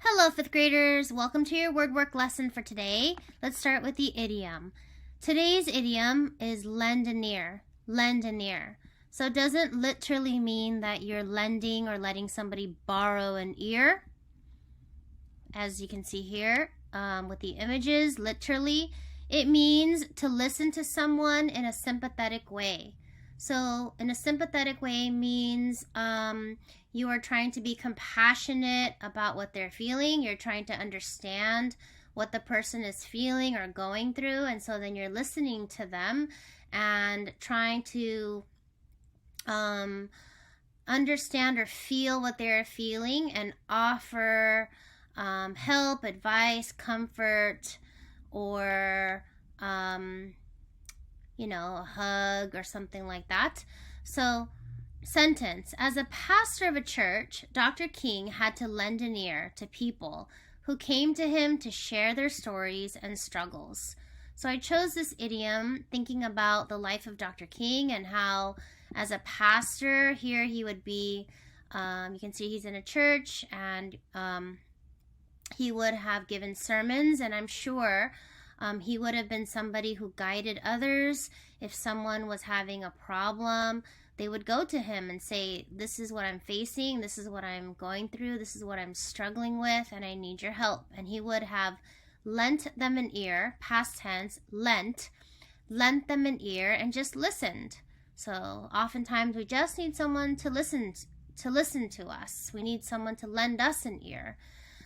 Hello, fifth graders. Welcome to your word work lesson for today. Let's start with the idiom. Today's idiom is lend an ear. Lend an ear. So it doesn't literally mean that you're lending or letting somebody borrow an ear. As you can see here with the images, literally, it means to listen to someone in a sympathetic way. So in a sympathetic way means you are trying to be compassionate about what they're feeling. You're trying to understand what the person is feeling or going through. And so then you're listening to them and trying to understand or feel what they're feeling and offer help, advice, comfort, or a hug or something like that. So, sentence. As a pastor of a church, Dr. King had to lend an ear to people who came to him to share their stories and struggles. So I chose this idiom thinking about the life of Dr. King and how, as a pastor, here he would be, you can see he's in a church, and he would have given sermons, and I'm sure he would have been somebody who guided others. If someone was having a problem, they would go to him and say, this is what I'm facing, this is what I'm going through, this is what I'm struggling with, and I need your help. And he would have lent them an ear, past tense, lent them an ear, and just listened. So oftentimes we just need someone to listen to us. We need someone to lend us an ear.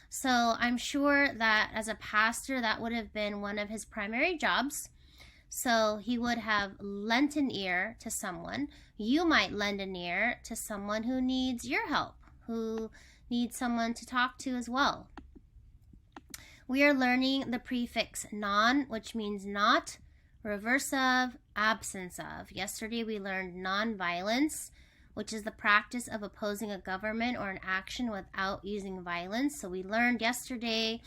So I'm sure that as a pastor, that would have been one of his primary jobs. So he would have lent an ear to someone. You might lend an ear to someone who needs your help, who needs someone to talk to as well. We are learning the prefix non, which means not, reverse of, absence of. Yesterday we learned nonviolence, which is the practice of opposing a government or an action without using violence. So we learned yesterday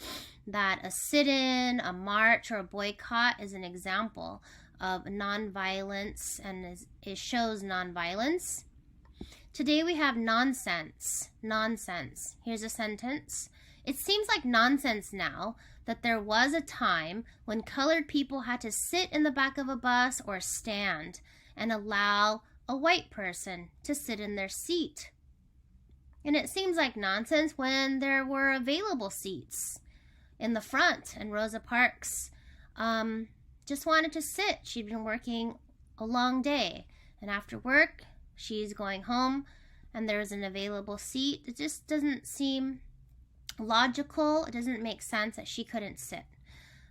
that a sit-in, a march, or a boycott is an example of nonviolence, and it shows nonviolence. Today we have nonsense. Nonsense. Here's a sentence. It seems like nonsense now that there was a time when colored people had to sit in the back of a bus or stand and allow a white person to sit in their seat. And it seems like nonsense when there were available seats in the front, and Rosa Parks just wanted to sit. She'd been working a long day, and after work she's going home and there's an available seat. It just doesn't seem logical. It doesn't make sense that she couldn't sit.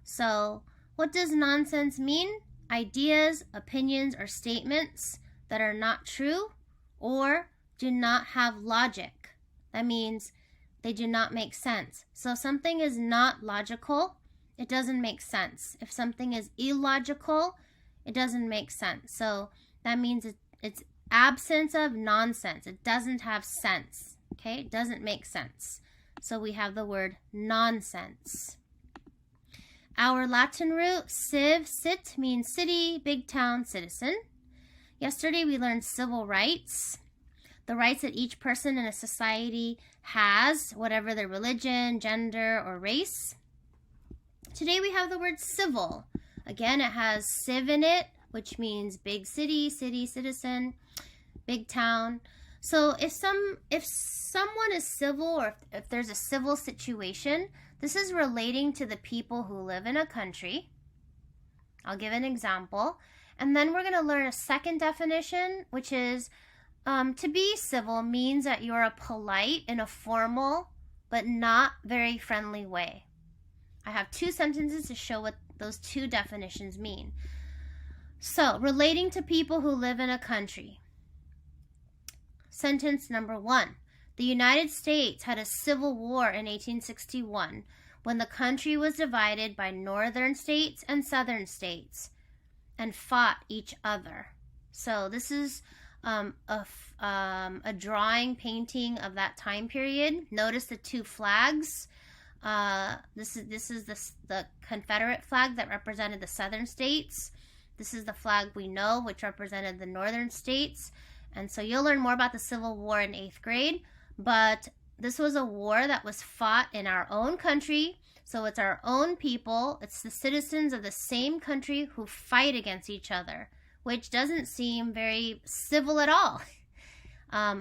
So what does nonsense mean? Ideas, opinions, or statements that are not true or do not have logic. That means they do not make sense. So if something is not logical, it doesn't make sense. If something is illogical, it doesn't make sense. So that means it's absence of nonsense. It doesn't have sense. Okay? It doesn't make sense. So we have the word nonsense. Our Latin root, civ, sit, means city, big town, citizen. Yesterday we learned civil rights, the rights that each person in a society has, whatever their religion, gender, or race. Today we have the word civil. Again, it has civ in it, which means big city, citizen, big town. So if someone is civil, or if there's a civil situation, this is relating to the people who live in a country. I'll give an example. And then we're going to learn a second definition, which is to be civil means that you're a polite in a formal but not very friendly way. I have two sentences to show what those two definitions mean. So, relating to people who live in a country. Sentence number 1. The United States had a civil war in 1861 when the country was divided by northern states and southern states and fought each other. So this is a drawing, painting of that time period. Notice the two flags. This is the Confederate flag that represented the southern states. This is the flag we know, which represented the northern states. And so you'll learn more about the Civil War in 8th grade. But this was a war that was fought in our own country. So it's our own people. It's the citizens of the same country who fight against each other, which doesn't seem very civil at all.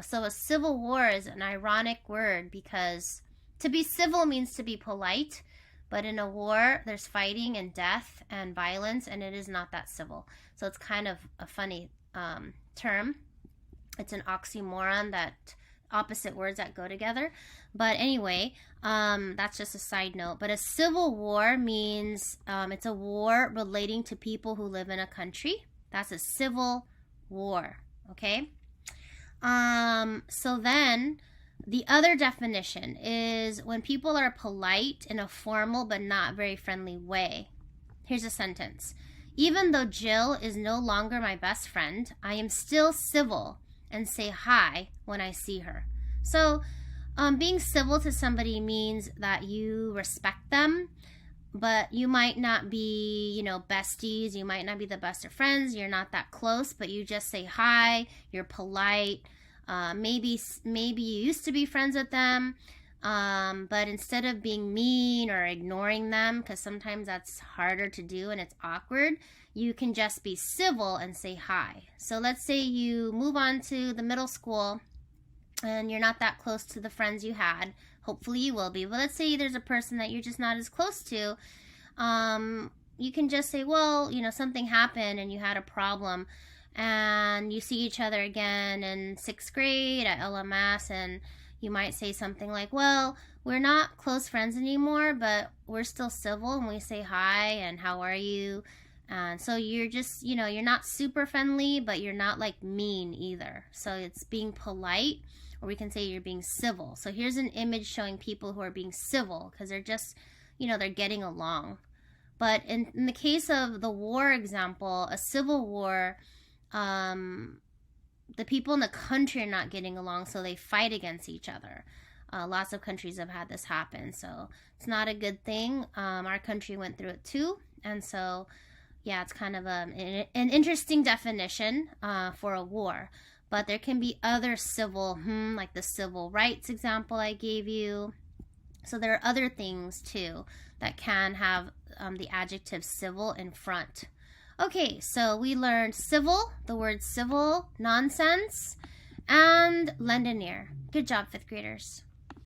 So a civil war is an ironic word because to be civil means to be polite, but in a war there's fighting and death and violence, and it is not that civil. So it's kind of a funny term. It's an oxymoron, that opposite words that go together. But anyway, that's just a side note. But a civil war means it's a war relating to people who live in a country. That's a civil war, okay? So then the other definition is when people are polite in a formal but not very friendly way. Here's a sentence. Even though Jill is no longer my best friend, I am still civil and say hi when I see her. So being civil to somebody means that you respect them, but you might not be, besties. You might not be the best of friends. You're not that close, but you just say hi. You're polite. Maybe you used to be friends with them, but instead of being mean or ignoring them, because sometimes that's harder to do and it's awkward, you can just be civil and say hi. So let's say you move on to the middle school and you're not that close to the friends you had. Hopefully you will be. But let's say there's a person that you're just not as close to. You can just say, well, something happened and you had a problem, and you see each other again in 6th grade at LMS, and you might say something like, well, we're not close friends anymore, but we're still civil and we say hi and how are you? And so you're just, you're not super friendly, but you're not like mean either. So it's being polite, or we can say you're being civil. So here's an image showing people who are being civil because they're just, they're getting along. But in the case of the war example, a civil war, the people in the country are not getting along, so they fight against each other. Lots of countries have had this happen, so it's not a good thing. Our country went through it too, and so yeah, it's kind of an interesting definition for a war. But there can be other civil, like the civil rights example I gave you. So there are other things too that can have the adjective civil in front. Okay, so we learned civil, the word civil, nonsense, and lend an ear. Good job, 5th graders.